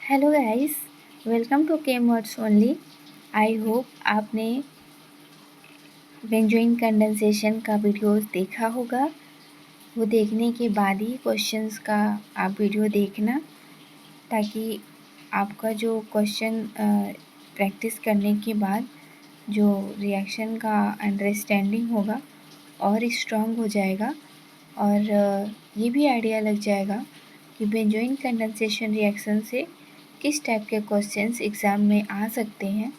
Hello guys, welcome to chem words only. I hope आपने benzoin condensation का video देखा होगा। वो देखने के बाद ही क्वेश्चंस का आप वीडियो देखना, ताकि आपका जो क्वेश्चन प्रैक्टिस करने के बाद जो रिएक्शन का अंडरस्टैंडिंग होगा और स्ट्रॉन्ग हो जाएगा। और ये भी आइडिया लग जाएगा कि बेंजोइन कंडेंसेशन रिएक्शन से किस टाइप के क्वेश्चंस एग्ज़ाम में आ सकते हैं।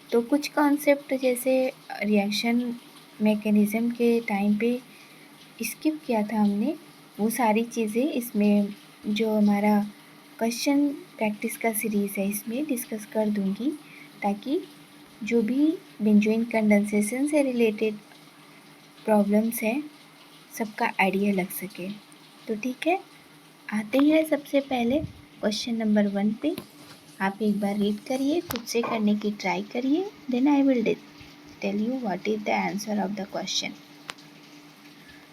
तो कुछ कॉन्सेप्ट जैसे रिएक्शन मैकेनिज़्म के टाइम पे स्किप किया था हमने, वो सारी चीज़ें इसमें जो हमारा क्वेश्चन प्रैक्टिस का सीरीज़ है इसमें डिस्कस कर दूंगी, ताकि जो भी बेंजोइन कंडेंसेशन से रिलेटेड प्रॉब्लम्स हैं सबका आइडिया लग सके। तो ठीक है, आते हैं सबसे पहले क्वेश्चन नंबर 1 पे। आप एक बार रीड करिए, खुद से करने की ट्राई करिए, then I will tell you what is the answer of the question.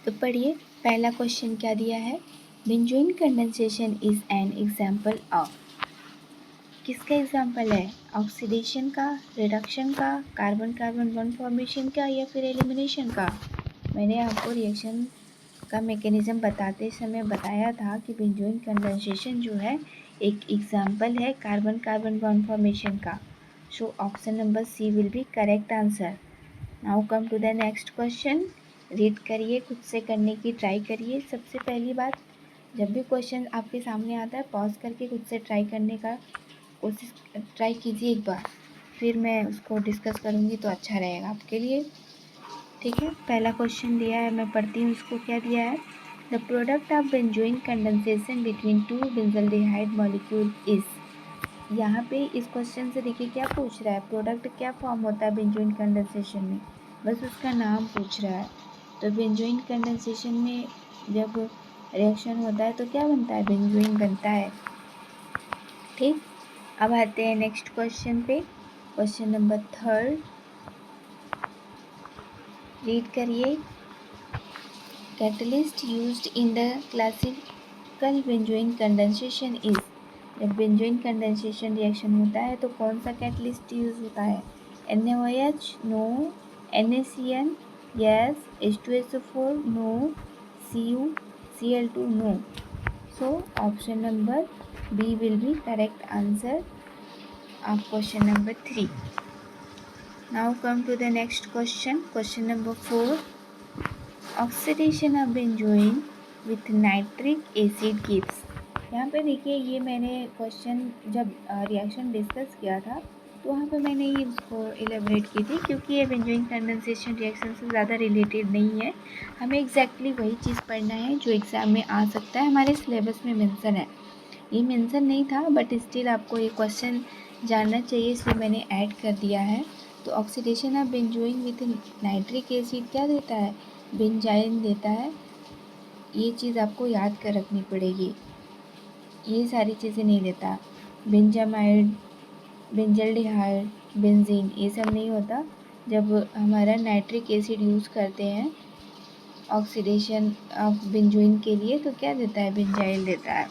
तो पढ़िए, पहला क्वेश्चन क्या दिया है। Benzoin condensation is an example of, किसका एग्जाम्पल है? ऑक्सीडेशन का, रिडक्शन का, कार्बन कार्बन बॉन्ड फॉर्मेशन का, या फिर एलिमिनेशन का। मैंने आपको रिएक्शन का मैकेनिज़्म बताते समय बताया था कि बेंजोइन कंडेंसेशन जो है एक एग्जाम्पल है कार्बन कार्बन बॉन्ड फॉर्मेशन का। So option number C will be correct answer. Now come to the next question. Read करिए, खुद से करने की ट्राई करिए। सबसे पहली बात, जब भी क्वेश्चन आपके सामने आता है पॉज करके खुद से ट्राई करने का कोशिश ट्राई कीजिए एक बार, फिर मैं उसको डिस्कस करूँगी तो अच्छा रहेगा आपके लिए। ठीक है, पहला क्वेश्चन दिया है, मैं पढ़ती हूँ इसको। क्या दिया है? The product of benzoin condensation between two benzaldehyde molecule is. यहाँ पे इस क्वेश्चन से देखिए क्या पूछ रहा है, प्रोडक्ट क्या फॉर्म होता है बेंजोइन कंडेंसेशन में, बस उसका नाम पूछ रहा है। तो बेंजोइन कंडेंसेशन में जब रिएक्शन होता है तो क्या बनता है? बेंजोइन बनता है। ठीक, अब आते हैं नेक्स्ट क्वेश्चन पे, क्वेश्चन नंबर 3। रीड करिए। Catalyst used in the classical benzoin condensation is. जब बेंजोइन कंडेंसेशन रिएक्शन होता है तो कौन सा कैटलिस्ट यूज होता है? NaOH no, NaCN yes, H2SO4 no, Cu Cl2 no. So option number B will be correct answer of question number 3. Now come to the next question, question number 4. Oxidation of benzoin with nitric acid gives. यहाँ पे देखिए, ये मैंने question जब reaction discuss किया था तो वहाँ पे मैंने ये उसको एलेबरेट की थी, क्योंकि ये बेंजोइन कंडेंसेशन रिएक्शन से ज़्यादा रिलेटेड नहीं है। हमें एग्जैक्टली वही चीज़ पढ़ना है जो एग्ज़ाम में आ सकता है, हमारे सिलेबस में मेंशन है। ये मेंशन नहीं था बट स्टिल आपको ये क्वेश्चन जानना चाहिए, इसलिए मैंने ऐड कर दिया है। तो oxidation of benzoin with nitric acid क्या देता है? बेंजाइन देता है। ये चीज़ आपको याद कर रखनी पड़ेगी, ये सारी चीज़ें नहीं देता। बेंजामाइड, बेंजल्डिहाइड, बेंजीन, ये सब नहीं होता। जब हमारा नाइट्रिक एसिड यूज़ करते हैं ऑक्सीडेशन ऑफ बेंजोइन के लिए तो क्या देता है? बेंजाइल देता है,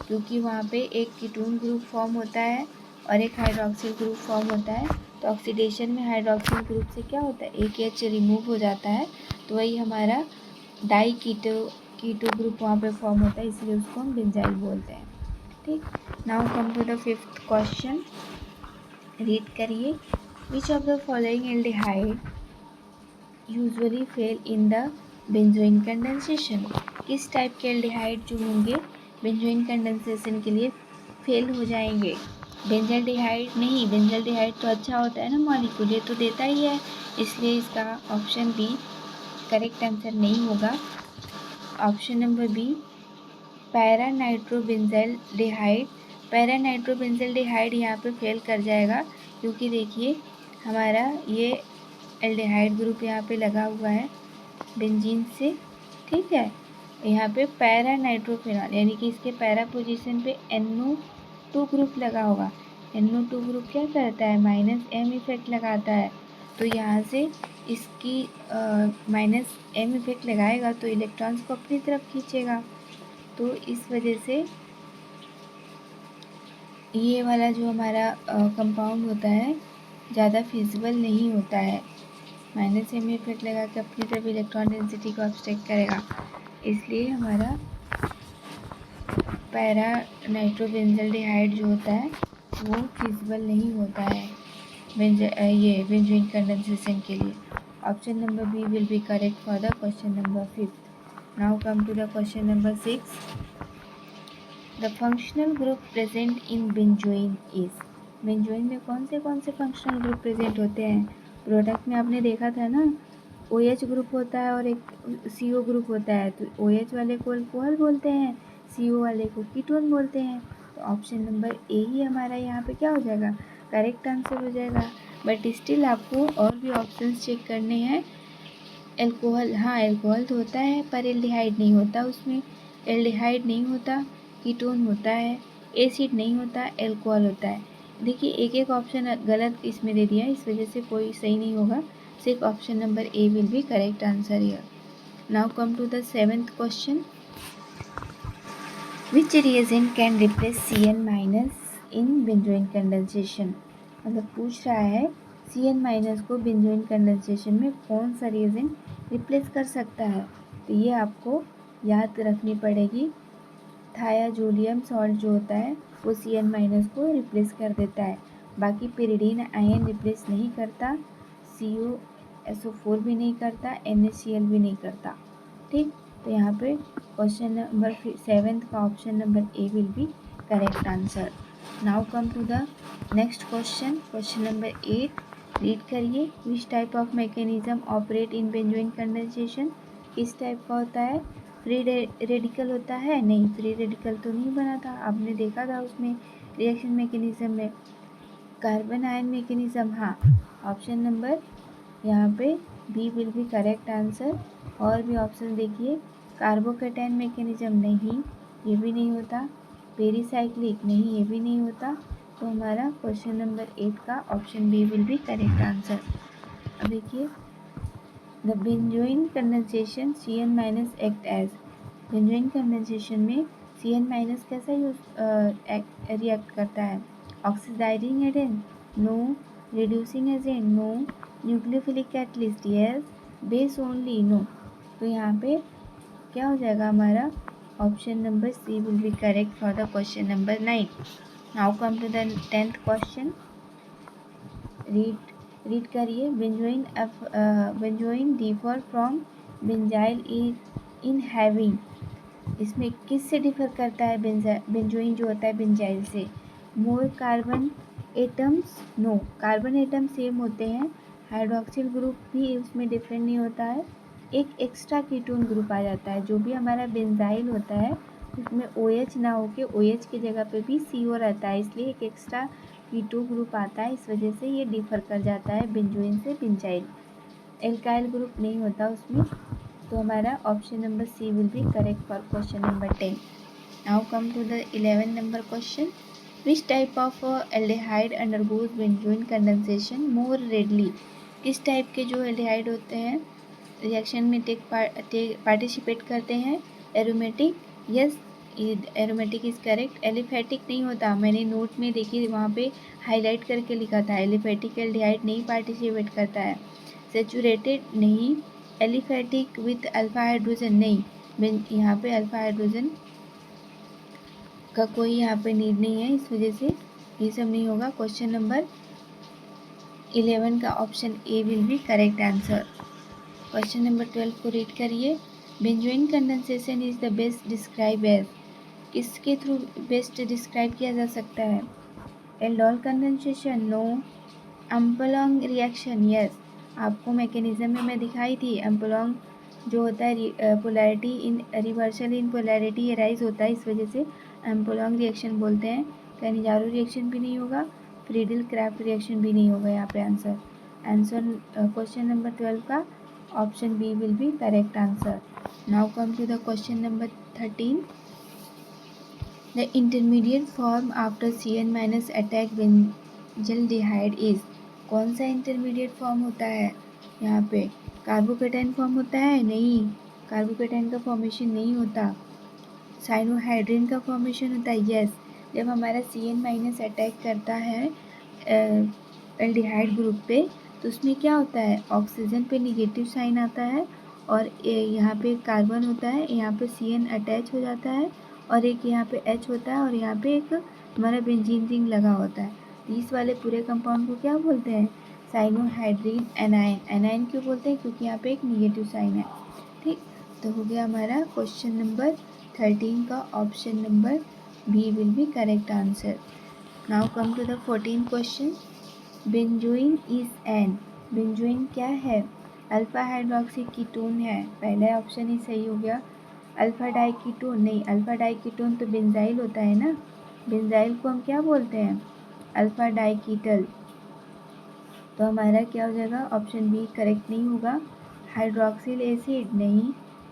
क्योंकि वहाँ पे एक कीटोन ग्रुप फॉर्म होता है और एक हाइड्रॉक्सिल ग्रुप फॉर्म होता है। तो ऑक्सीडेशन में हाइड्रॉक्सिल ग्रुप से क्या होता है? एक H रिमूव हो जाता है, तो वही हमारा डाई कीटो ग्रुप वहाँ पे फॉर्म होता है, इसलिए उसको हम बेंजाइल बोलते हैं। ठीक, now come to the 5th question. Read करिए। Which of the following aldehyde usually fail in the benzoin condensation. किस टाइप के एल्डिहाइड जो होंगे बेंजोइन कंडेंसेशन के लिए फेल हो जाएंगे? बेंजल्डिहाइड नहीं, बेंजल्डिहाइड तो अच्छा होता है ना मॉलिक्यूल, ये तो देता ही है, इसलिए इसका ऑप्शन बी करेक्ट आंसर नहीं होगा। Option number B para nitrobenzaldehyde, para nitrobenzaldehyde यहाँ पे फेल कर जाएगा, क्योंकि देखिए हमारा ये एल्डिहाइड ग्रुप यहाँ पे लगा हुआ है बेंजीन से। ठीक है, यहाँ पे पैरा नाइट्रोफेनॉल यानी कि इसके पैरा पोजीशन पे NO2 ग्रुप लगा होगा। NO2 ग्रुप क्या करता है? -M इफेक्ट लगाता है। तो यहाँ से इसकी -M इफेक्ट लगाएगा तो इलेक्ट्रॉन्स को अपनी तरफ खींचेगा। तो इस वजह से ये वाला जो हमारा कंपाउंड होता है ज़्यादा फिजिबल नहीं होता है, -m इफेक्ट लगा के अपनी तरफ इलेक्ट्रॉन डेंसिटी को अब्स्ट्रैक्ट करेगा, इसलिए हमारा पैरा नाइट्रोबेंजल्डिहाइड जो होता है वो फिजिबल नहीं होता है ये बेंजोइन कंडेंसेशन के लिए। Option number B will be correct for the question number 5th। Now come to the question number 6। The functional group present in benzoin is. Benzoin में कौन से फंक्शनल ग्रुप प्रेजेंट होते हैं? प्रोडक्ट में आपने देखा था ना, OH ग्रुप होता है और एक CO ग्रुप होता है, तो OH वाले को अल्कोहल बोलते हैं, CO वाले को कीटोन बोलते हैं। तो ऑप्शन नंबर ए ही हमारा यहाँ पे क्या हो जाएगा, करेक्ट आंसर हो जाएगा। बट स्टिल आपको और भी ऑप्शंस चेक करने हैं। एल्कोहल, हाँ एल्कोहल तो होता है पर एल्डिहाइड नहीं होता उसमें, एल्डिहाइड नहीं होता, कीटोन होता है, एसिड नहीं होता, एल्कोहल होता है। देखिए एक एक ऑप्शन गलत इसमें दे दिया है, इस वजह से कोई सही नहीं होगा, सिर्फ option number A will be correct answer here. Now come to the 7th question. Which reagent can replace Cn- in benzoin condensation. मतलब पूछ रहा है Cn- को बेंजोइन कंडेंसेशन में कौन सा रिएजेंट रिप्लेस कर सकता है। तो ये आपको याद रखनी पड़ेगी। थायाजोलियम सॉल्ट जो होता है वो Cn- को रिप्लेस कर देता है, बाकी पिरिडीन आयन रिप्लेस नहीं करता, CuSO4 भी नहीं करता, NaCl भी नहीं करता। ठीक, तो यहाँ पे क्वेश्चन नंबर 7th का option number A will be correct answer. Now come to the next question, question number 8। Read करिए। Which type of mechanism operate in benzoin condensation. किस टाइप का होता है? फ्री रेडिकल होता है? नहीं, फ्री रेडिकल तो नहीं बना था, आपने देखा था उसमें रिएक्शन मैकेनिज्म में। कार्बन आयन मैकेनिज्म, हाँ, ऑप्शन नंबर यहाँ पे B will be correct answer. और भी ऑप्शन देखिए। कार्बोकैटायन मैकेनिज्म, नहीं ये भी नहीं होता। पेरीसाइक्लिक, नहीं ये भी नहीं होता। तो हमारा क्वेश्चन नंबर 8 का option B will be correct answer. अब देखिए, the benzoin condensation Cn- act as. Benzoin condensation में Cn- कैसा रिएक्ट करता है? Oxidising agent, no. Reducing agent, no. Nucleophilic catalyst, yes. Base only, no. तो यहाँ पे क्या हो जाएगा हमारा? Option number C will be correct for the question number 9। Now come to the 10th क्वेश्चन। रीड करिए। Benzoin differ from benzil in having. इसमें किस से डिफर करता है बेंजोइन जो होता है बेंजाइल से? More carbon atoms, no. Carbon atom same होते हैं, हाइड्रोक्सिल ग्रुप भी उसमें डिफरेंट नहीं होता है। एक एक्स्ट्रा कीटोन ग्रुप आ जाता है, जो भी हमारा बेंजाइल होता है उसमें OH ना होके OH की जगह पे भी CO रहता है, इसलिए एक एक्स्ट्रा कीटो ग्रुप आता है, इस वजह से ये डिफर कर जाता है बेंजोइन से बेंजाइल। एल्काइल ग्रुप नहीं होता उसमें। तो हमारा option number C will be correct for question number 10। Now come to the 11 number question. Which type of aldehyde undergoes benzoin condensation more readily. किस टाइप के जो एल्डिहाइड होते हैं रिएक्शन में पार्टिसिपेट करते हैं? Aromatic, yes, aromatic is correct. Aliphatic नहीं होता, मैंने नोट में देखिए वहाँ पे हाईलाइट करके लिखा था, एलिफेटिक एल्डिहाइड नहीं पार्टिसिपेट करता है। सेचूरेटेड, नहीं। एलिफेटिक विथ अल्फा हाइड्रोजन, नहीं, यहाँ पे अल्फा हाइड्रोजन का कोई यहाँ पे नीड नहीं है, इस वजह से ये सब नहीं होगा। क्वेश्चन नंबर 11 का option A will be correct answer. Question number 12 को रीड करिए। Benzoin condensation is the best describe as. किसके थ्रू बेस्ट डिस्क्राइब किया जा सकता है? Aldol condensation, no. Umpolung reaction, yes. आपको मैकेनिज्म में मैं दिखाई थी, अम्पलॉन्ग जो होता है polarity in reversal in polarity rise होता है, इस वजह से अम्पलॉन्ग रिएक्शन बोलते हैं। कैनिजारो रिएक्शन भी नहीं होगा, फ्रीडल क्राफ्ट रिएक्शन भी नहीं होगा यहाँ पे आंसर। क्वेश्चन नंबर 12 का option B will be correct answer. Now come to the question number 13। The intermediate form after Cn- attack benzaldehyde is. कौन सा इंटरमीडिएट फॉर्म होता है यहाँ पे? कार्बोकेटाइन फॉर्म होता है? नहीं, कार्बोकेटाइन का फॉर्मेशन नहीं होता। साइनोहाइड्रिन का फॉर्मेशन होता है, यस। जब हमारा CN- अटैक करता है एल्डिहाइड ग्रुप पे, तो उसमें क्या होता है, ऑक्सीजन पे निगेटिव साइन आता है और यहाँ पे कार्बन होता है, यहाँ पे CN अटैच हो जाता है और एक यहाँ पे H होता है और यहाँ पे एक हमारा बेंजीन रिंग लगा होता है। तो इस वाले पूरे कंपाउंड को क्या बोलते हैं, साइनोहाइड्रिन एनायन। एनायन क्यों बोलते हैं, क्योंकि यहाँ पे एक निगेटिव साइन है। ठीक, तो हो गया हमारा क्वेश्चन नंबर 13 का option number B will be correct answer. Now come to the 14th question. Benzoin is an, benzoin क्या है, अल्फा हाइड्रोक्सी कीटोन है, पहला ऑप्शन ही सही हो गया। अल्फा डाई कीटोन नहीं, अल्फा डाई कीटोन तो बेंजाइल होता है ना, बेंजाइल को हम क्या बोलते हैं, अल्फा डाई कीटल। तो हमारा क्या हो जाएगा, ऑप्शन बी करेक्ट नहीं होगा। हाइड्रोक्सिल एसिड नहीं,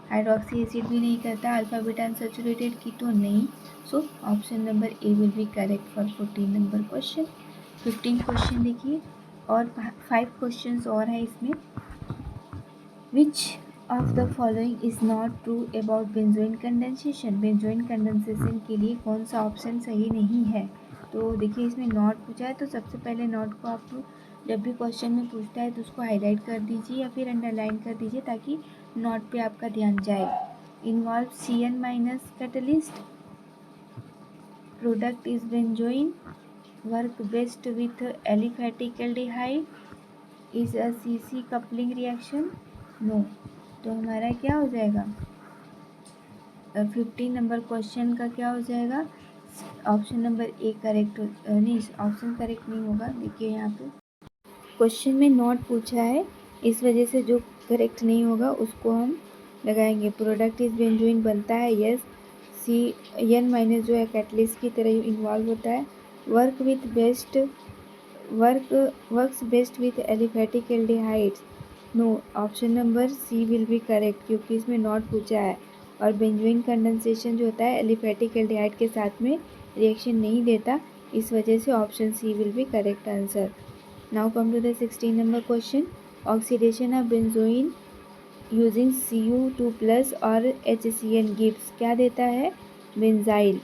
हाइड्रोक्सी एसिड भी नहीं करता, अल्फा बीटा अनसैचुरेटेड कीटोन नहीं। सो option number A will be correct for 14 number question. 15 question देखिए, और 5 क्वेश्चन और है इसमें। विच of the following is not true about benzoin condensation, benzoin condensation के लिए कौन सा ऑप्शन सही नहीं है। तो देखिए इसमें नॉट पूछा है, तो सबसे पहले नॉट को आप जब भी क्वेश्चन में पूछता है तो उसको हाईलाइट कर दीजिए या फिर अंडरलाइन कर दीजिए ताकि नॉट पे आपका ध्यान जाए। Involve CN- catalyst, product is benzoin, work best with aliphatic aldehyde, is a CC coupling reaction, no. तो हमारा क्या हो जाएगा, 15 नंबर क्वेश्चन का क्या हो जाएगा, ऑप्शन नंबर ए करेक्ट नहीं, ऑप्शन करेक्ट नहीं होगा। देखिए यहाँ पे क्वेश्चन में नॉट पूछा है, इस वजह से जो करेक्ट नहीं होगा उसको हम लगाएंगे। प्रोडक्ट इज बेंजोइन बनता है, यस। CN- जो है कैटलिस्ट की तरह इन्वॉल्व होता है। Work with best, works best with aliphatic aldehydes, no. Option number C will be correct क्योंकि इसमें नॉट पूछा है। और बेंजोइन कंडेंसेशन जो होता है एलिफेटिक एल्डिहाइड के साथ में रिएक्शन नहीं देता, इस वजह से option C will be correct answer. Now come to the 16 number question. Oxidation of benzoin using Cu2+ और HCN गिव्स क्या देता है, बेंजाइल।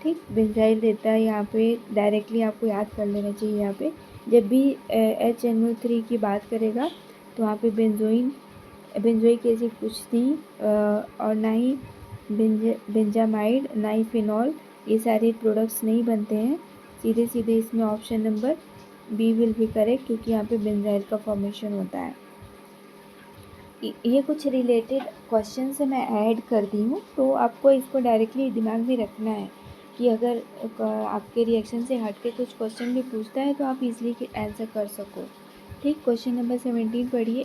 ठीक, बेंजाइल देता है। यहाँ पे डायरेक्टली आपको याद कर लेना चाहिए। यहाँ पे जब भी HNO3 की बात करेगा तो वहाँ पे बेंजोइक एसिड कुछ नहीं, और ना ही बेंजामाइड, ना ही फिनॉल, ये सारे प्रोडक्ट्स नहीं बनते हैं। सीधे सीधे इसमें ऑप्शन नंबर बी विल भी करेक्ट क्योंकि यहाँ पे बेंजाइल का फॉर्मेशन होता है। ये कुछ रिलेटेड क्वेश्चन से मैं ऐड कर दी हूँ, तो आपको इसको डायरेक्टली दिमाग में रखना है कि अगर आपके रिएक्शन से हट के कुछ क्वेश्चन भी पूछता है तो आप इजीली आंसर कर सको। ठीक, क्वेश्चन नंबर 17 पढ़िए।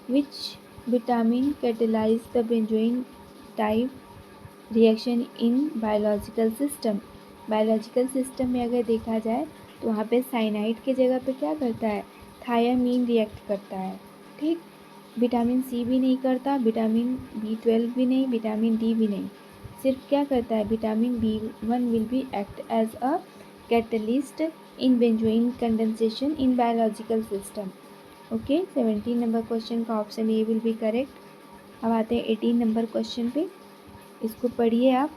Which vitamin catalyse the benzoin type reaction in biological system. Biological system में अगर देखा जाए तो वहाँ पे साइनाइड के जगह पे क्या करता है, थायामीन रिएक्ट करता है। ठीक, विटामिन सी भी नहीं करता, विटामिन B12 भी नहीं, विटामिन डी भी नहीं, सिर्फ क्या करता है, vitamin B1 will be act as a catalyst in benzoin condensation in biological system. Okay, 17 number question का option A will be correct. अब आते हैं 18 नंबर क्वेश्चन पे, इसको पढ़िए आप।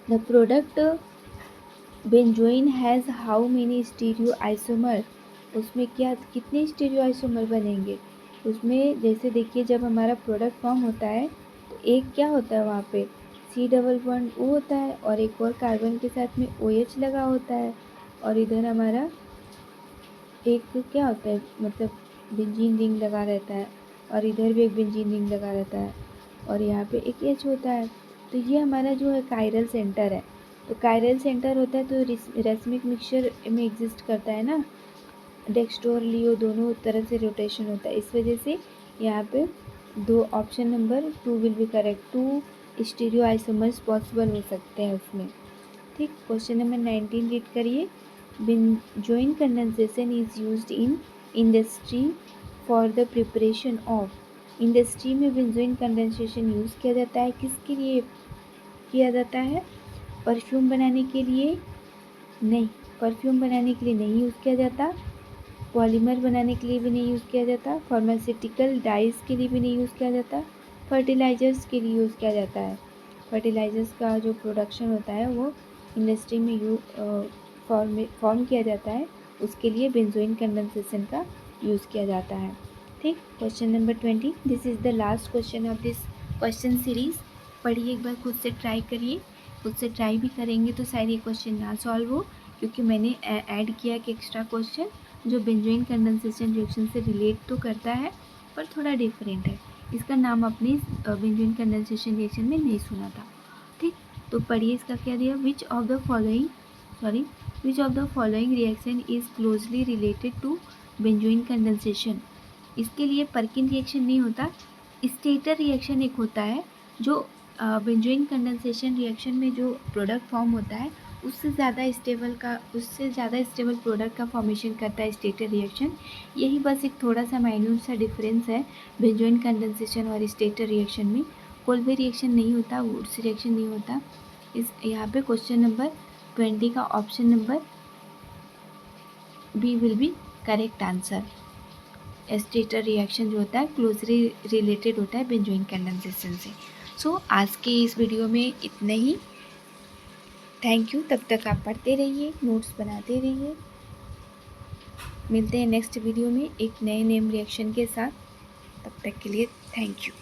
The product benzoin has how many stereo isomer, उसमें क्या कितने स्टीरियो आइसोमर बनेंगे। उसमें जैसे देखिए जब हमारा प्रोडक्ट फॉर्म होता है तो एक क्या होता है वहाँ पे C++ O होता है और एक और कार्बन के साथ में OH लगा होता है, और इधर हमारा एक क्या होता है, मतलब बेंजीन रिंग लगा रहता है, और इधर भी एक बेंजीन रिंग लगा रहता है, और यहाँ पे एक H होता है। तो ये हमारा जो है कायरल सेंटर है। तो कायरल सेंटर होता है तो रेसमिक मिक्सचर में एग्जिस्ट करता है ना, डेक्स्ट्रो लियो दोनों तरफ से रोटेशन होता है, इस वजह से यहाँ पे दो option number 2 will be correct. 2 stereo isomers possible हो सकते हैं उसमें। ठीक, क्वेश्चन नंबर 19 रीड करिए। Benzoin condensation is used in industry for the preparation of, industry में बेंजोइन कंडेंसेशन यूज़ किया जाता है, किसके लिए किया जाता है, परफ्यूम बनाने के लिए नहीं, परफ्यूम बनाने के लिए नहीं यूज़ किया जाता, पॉलीमर बनाने के लिए भी नहीं यूज़ किया जाता, फार्मास्यूटिकल डाइज के लिए भी नहीं यूज़ किया जाता, फर्टिलाइज़र्स के लिए यूज़ किया जाता है। फर्टिलाइज़र्स का जो प्रोडक्शन होता है वो इंडस्ट्री में फॉर्म किया जाता है, उसके लिए बेंजोइन कंडेंसेशन का यूज़ किया जाता है। ठीक, question number 20, this is the last question of this question series. पढ़िए एक बार, खुद से ट्राई करिए, खुद से ट्राई भी करेंगे तो शायद ये क्वेश्चन ना सॉल्व हो, क्योंकि मैंने ऐड किया कि एक्स्ट्रा क्वेश्चन जो बेंजोइन कंडेंसेशन रिएक्शन से रिलेट तो करता है पर थोड़ा डिफरेंट है। इसका नाम आपने बेंजोइन कंडेंसेशन रिएक्शन में नहीं सुना था। ठीक, तो पढ़िए इसका क्या दिया, which of the following reaction is closely related to benzoin condensation. इसके लिए परकिन रिएक्शन नहीं होता, स्टेटर रिएक्शन एक होता है जो बेंजोइन कंडेंसेशन रिएक्शन में जो प्रोडक्ट फॉर्म होता है उससे ज़्यादा स्टेबल प्रोडक्ट का फॉर्मेशन करता है स्टेटर रिएक्शन। यही बस एक थोड़ा सा माइन्यूट सा डिफरेंस है बेंजोइन कंडेंसेशन और स्टेटर रिएक्शन में। कोल्बे रिएक्शन नहीं होता, वुड्स रिएक्शन नहीं होता। इस यहाँ पे क्वेश्चन नंबर 20 का option number B will be correct answer. Stetter reaction जो होता है क्लोजली रिलेटेड होता है बेंजोइन कंडेंसेशन से। सो आज के इस वीडियो में इतने ही। थैंक यू, तब तक आप पढ़ते रहिए, नोट्स बनाते रहिए। मिलते हैं नेक्स्ट वीडियो में एक नए नेम रिएक्शन के साथ। तब तक के लिए थैंक यू।